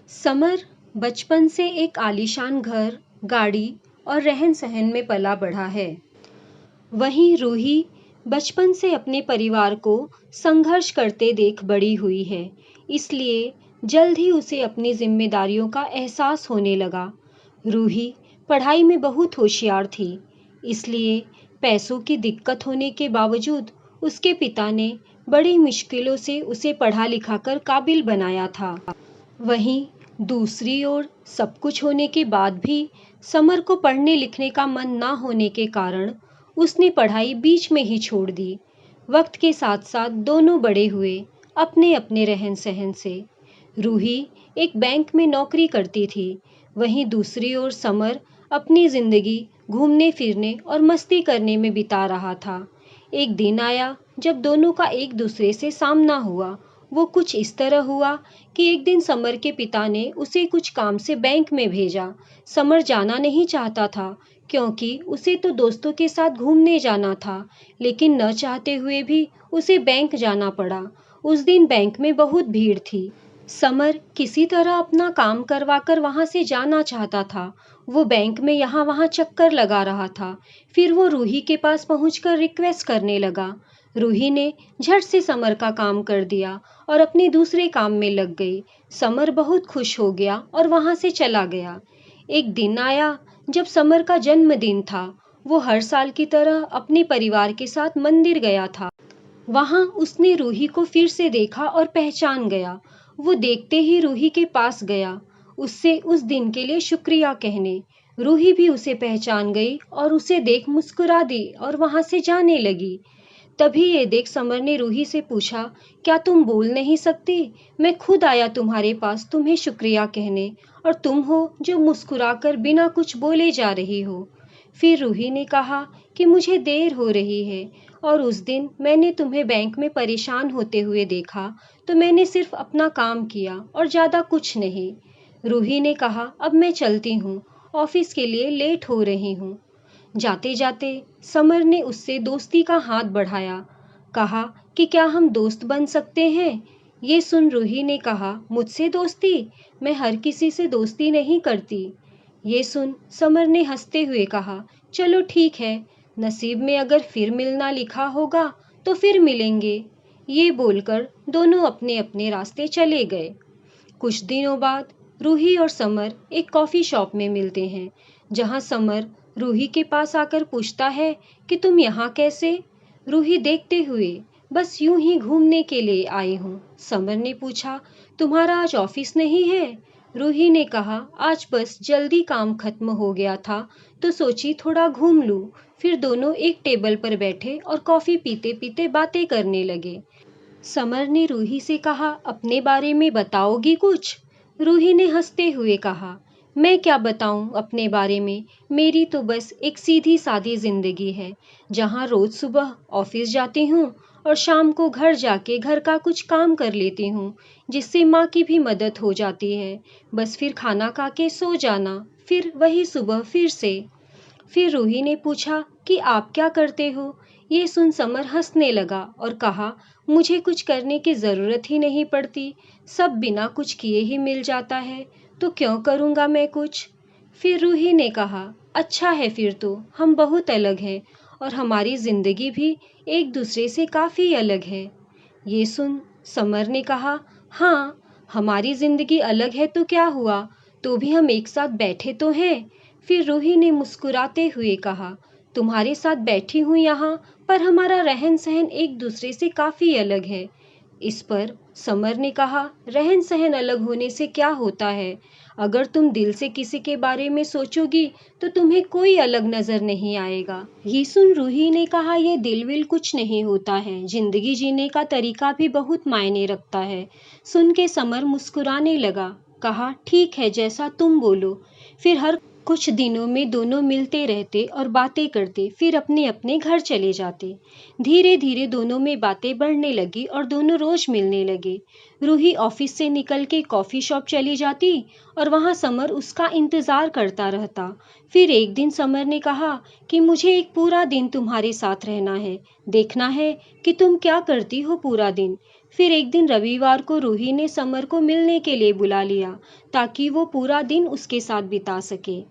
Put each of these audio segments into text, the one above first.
Summer बचपन से एक आलीशान घर, गाड़ी और रहन-सहन में पला बढ़ा है। वहीं रूही बचपन से अपने परिवार को संघर्ष करते देख बड़ी हुई है, इसलिए जल्द ही उसे अपनी जिम्मेदारियों का एहसास होने लगा। रूही पढ़ाई में बहुत होशियार थी, इसलिए पैसों की दिक्कत होने के बावजूद उसके पिता ने बड़ी मुश्किलों से उसे पढ़ा लिखाकर काबिल बनाया था। वहीं दूसरी ओर सब कुछ होने के बाद भी समर को पढ़ने लिखने का मन ना होने के कारण उसने पढ़ाई बीच में ही छोड़ दी। वक्त के साथ साथ दोनों बड़े हुए, अपने अपने रहन सहन से। रूही एक बैंक में नौकरी करती थी, वहीं दूसरी ओर समर अपनी जिंदगी घूमने फिरने और मस्ती करने में बिता रहा था। एक दिन आया जब दोनों का एक दूसरे से सामना हुआ। वो कुछ इस तरह हुआ कि एक दिन समर के पिता ने उसे कुछ काम से बैंक में भेजा। समर जाना नहीं चाहता था, क्योंकि उसे तो दोस्तों के साथ घूमने जाना था, लेकिन न चाहते हुए भी उसे बैंक जाना पड़ा। उस दिन बैंक में बहुत भीड़ थी। समर किसी तरह अपना काम करवाकर वहां से जाना चाहता था। वो बैंक में यहाँ वहां चक्कर लगा रहा था। फिर वो रूही के पास पहुंचकर रिक्वेस्ट करने लगा। रूही ने झट से समर का काम कर दिया और अपने दूसरे काम में लग गई। समर बहुत खुश हो गया और वहां से चला गया। एक दिन आया जब समर का जन्मदिन था। वो हर साल की तरह अपने परिवार के साथ मंदिर गया था। वहां उसने रूही को फिर से देखा और पहचान गया। वो देखते ही रूही के पास गया, उससे उस दिन के लिए शुक्रिया कहने। रूही भी उसे पहचान गई और उसे देख मुस्कुरा दी और वहां से जाने लगी। तभी ये देख समर ने रूही से पूछा, क्या तुम बोल नहीं सकती? मैं खुद आया तुम्हारे पास तुम्हें शुक्रिया कहने, और तुम हो जो मुस्कुराकर बिना कुछ बोले जा रही हो। फिर रूही ने कहा कि मुझे देर हो रही है, और उस दिन मैंने तुम्हें बैंक में परेशान होते हुए देखा, तो मैंने सिर्फ अपना काम किया और ज़्यादा कुछ नहीं। रूही ने कहा, अब मैं चलती हूँ, ऑफिस के लिए लेट हो रही हूँ। जाते जाते समर ने उससे दोस्ती का हाथ बढ़ाया, कहा कि क्या हम दोस्त बन सकते हैं। ये सुन रूही ने कहा, मुझसे दोस्ती? मैं हर किसी से दोस्ती नहीं करती। ये सुन समर ने हंसते हुए कहा, चलो ठीक है, नसीब में अगर फिर मिलना लिखा होगा तो फिर मिलेंगे। ये बोलकर दोनों अपने अपने रास्ते चले गए। कुछ दिनों बाद रूही और समर एक कॉफी शॉप में मिलते हैं, जहां समर रूही के पास आकर पूछता है कि तुम यहाँ कैसे? रूही देखते हुए, बस यूं ही घूमने के लिए आई हूँ। समर ने पूछा, तुम्हारा आज ऑफिस नहीं है? रूही ने कहा, आज बस जल्दी काम खत्म हो गया था, तो सोची थोड़ा घूम लूं। फिर दोनों एक टेबल पर बैठे और कॉफी पीते पीते बातें करने लगे। समर ने रूही से कहा, अपने बारे में बताओगी कुछ? रूही ने हंसते हुए कहा, मैं क्या बताऊं अपने बारे में, मेरी तो बस एक सीधी सादी जिंदगी है, जहां रोज सुबह ऑफिस जाती हूँ और शाम को घर जाके घर का कुछ काम कर लेती हूँ, जिससे माँ की भी मदद हो जाती है। बस फिर खाना खा के सो जाना, फिर वही सुबह फिर से। फिर रूही ने पूछा कि आप क्या करते हो? ये सुन समर हंसने लगा और कहा, मुझे कुछ करने की ज़रूरत ही नहीं पड़ती, सब बिना कुछ किए ही मिल जाता है, तो क्यों करूँगा मैं कुछ? फिर रूही ने कहा, अच्छा है, फिर तो हम बहुत अलग हैं और हमारी ज़िंदगी भी एक दूसरे से काफ़ी अलग है। ये सुन समर ने कहा, हाँ, हमारी ज़िंदगी अलग है तो क्या हुआ, तो भी हम एक साथ बैठे तो हैं। फिर रूही ने मुस्कुराते हुए कहा, तुम्हारे साथ बैठी हूँ यहाँ, पर हमारा रहन सहन एक दूसरे से काफ़ी अलग है। इस पर समर ने कहा, रहन सहन अलग होने से क्या होता है? अगर तुम दिल से किसी के बारे में सोचोगी तो तुम्हें कोई अलग नजर नहीं आएगा। ये सुन रूही ने कहा, ये दिल विल कुछ नहीं होता है, जिंदगी जीने का तरीका भी बहुत मायने रखता है। सुन के समर मुस्कुराने लगा, कहा, ठीक है, जैसा तुम बोलो। फिर हर कुछ दिनों में दोनों मिलते रहते और बातें करते, फिर अपने अपने घर चले जाते। धीरे धीरे दोनों में बातें बढ़ने लगी और दोनों रोज मिलने लगे। रूही ऑफिस से निकल के कॉफी शॉप चली जाती और वहां समर उसका इंतजार करता रहता। फिर एक दिन समर ने कहा कि मुझे एक पूरा दिन तुम्हारे साथ रहना है, देखना है कि तुम क्या करती हो पूरा दिन। फिर एक दिन रविवार को रूही ने समर को मिलने के लिए बुला लिया ताकि वो पूरा दिन उसके साथ बिता सके।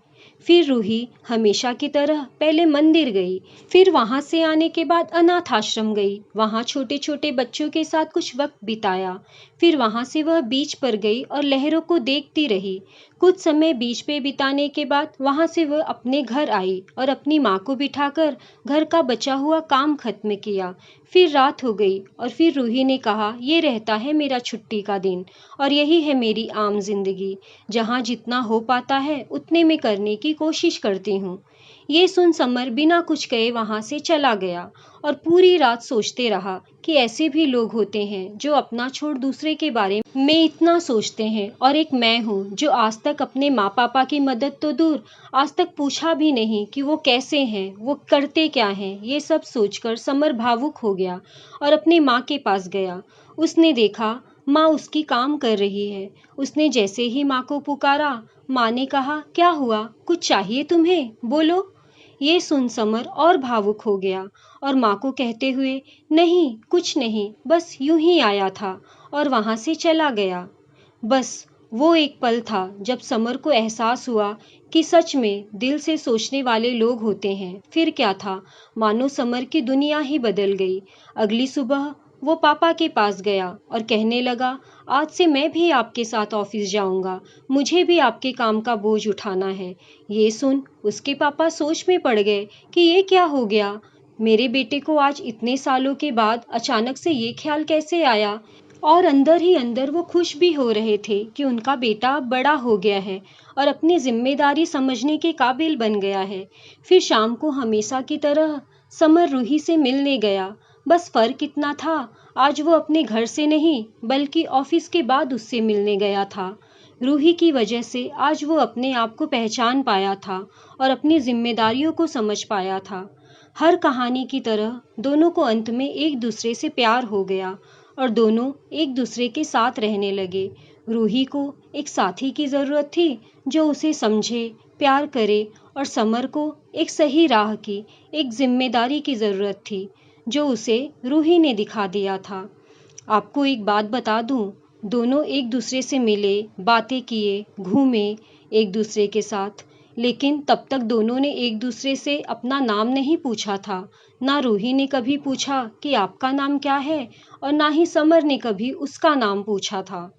फिर रूही हमेशा की तरह पहले मंदिर गई, फिर वहां से आने के बाद अनाथ आश्रम गई, वहां छोटे छोटे बच्चों के साथ कुछ वक्त बिताया। फिर वहां से वह बीच पर गई और लहरों को देखती रही। कुछ समय बीच पे बिताने के बाद वहां से वह अपने घर आई और अपनी माँ को बिठाकर घर का बचा हुआ काम खत्म किया। फिर रात हो गई और फिर रूही ने कहा, ये रहता है मेरा छुट्टी का दिन और यही है मेरी आम जिंदगी, जहाँ जितना हो पाता है उतने में करने की कोशिश करती हूँ। ये सुन समर बिना कुछ कहे वहां से चला गया और पूरी रात सोचते रहा कि ऐसे भी लोग होते हैं जो अपना छोड़ दूसरे के बारे में इतना सोचते हैं, और एक मैं हूँ जो आज तक अपने माँ पापा की मदद तो दूर, आज तक पूछा भी नहीं कि वो कैसे हैं, वो करते क्या हैं। ये सब सोचकर समर भावुक हो गया और अपनी माँ के पास गया। उसने देखा माँ उसकी काम कर रही है। उसने जैसे ही माँ को पुकारा, माँ ने कहा, क्या हुआ, कुछ चाहिए तुम्हें, बोलो। ये सुन समर और भावुक हो गया और माँ को कहते हुए, नहीं कुछ नहीं, बस यूं ही आया था, और वहां से चला गया। बस वो एक पल था जब समर को एहसास हुआ कि सच में दिल से सोचने वाले लोग होते हैं। फिर क्या था, मानो समर की दुनिया ही बदल गई। अगली सुबह वो पापा के पास गया और कहने लगा, आज से मैं भी आपके साथ ऑफिस जाऊंगा, मुझे भी आपके काम का बोझ उठाना है। ये सुन उसके पापा सोच में पड़ गए कि ये क्या हो गया, मेरे बेटे को आज इतने सालों के बाद अचानक से ये ख्याल कैसे आया। और अंदर ही अंदर वो खुश भी हो रहे थे कि उनका बेटा बड़ा हो गया है और अपनी जिम्मेदारी समझने के काबिल बन गया है। फिर शाम को हमेशा की तरह समर रूही से मिलने गया। बस फर्क इतना था, आज वो अपने घर से नहीं बल्कि ऑफिस के बाद उससे मिलने गया था। रूही की वजह से आज वो अपने आप को पहचान पाया था और अपनी जिम्मेदारियों को समझ पाया था। हर कहानी की तरह दोनों को अंत में एक दूसरे से प्यार हो गया और दोनों एक दूसरे के साथ रहने लगे। रूही को एक साथी की जरूरत थी जो उसे समझे, प्यार करे, और समर को एक सही राह की, एक जिम्मेदारी की जरूरत थी जो उसे रूही ने दिखा दिया था। आपको एक बात बता दूं, दोनों एक दूसरे से मिले, बातें किए, घूमे एक दूसरे के साथ, लेकिन तब तक दोनों ने एक दूसरे से अपना नाम नहीं पूछा था। ना रूही ने कभी पूछा कि आपका नाम क्या है, और ना ही समर ने कभी उसका नाम पूछा था।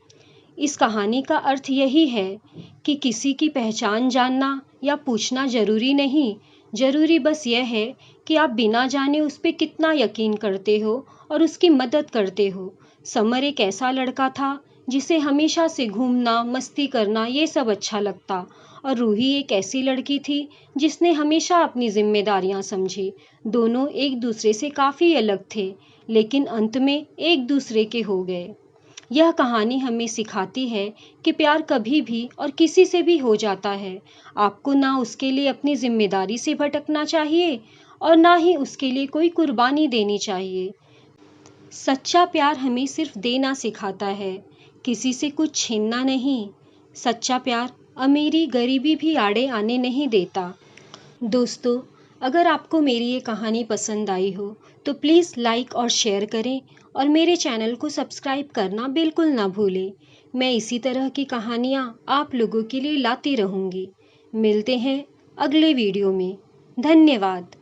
इस कहानी का अर्थ यही है कि किसी की पहचान जानना या पूछना जरूरी नहीं, जरूरी बस यह है कि आप बिना जाने उस पर कितना यकीन करते हो और उसकी मदद करते हो। समर एक ऐसा लड़का था जिसे हमेशा से घूमना, मस्ती करना ये सब अच्छा लगता, और रूही एक ऐसी लड़की थी जिसने हमेशा अपनी जिम्मेदारियां समझी। दोनों एक दूसरे से काफी अलग थे, लेकिन अंत में एक दूसरे के हो गए। यह कहानी हमें सिखाती है कि प्यार कभी भी और किसी से भी हो जाता है। आपको ना उसके लिए अपनी जिम्मेदारी से भटकना चाहिए और ना ही उसके लिए कोई कुर्बानी देनी चाहिए। सच्चा प्यार हमें सिर्फ देना सिखाता है, किसी से कुछ छीनना नहीं। सच्चा प्यार अमीरी गरीबी भी आड़े आने नहीं देता। दोस्तों, अगर आपको मेरी ये कहानी पसंद आई हो तो प्लीज़ लाइक और शेयर करें और मेरे चैनल को सब्सक्राइब करना बिल्कुल ना भूलें। मैं इसी तरह की कहानियाँ आप लोगों के लिए लाती रहूँगी। मिलते हैं अगले वीडियो में। धन्यवाद।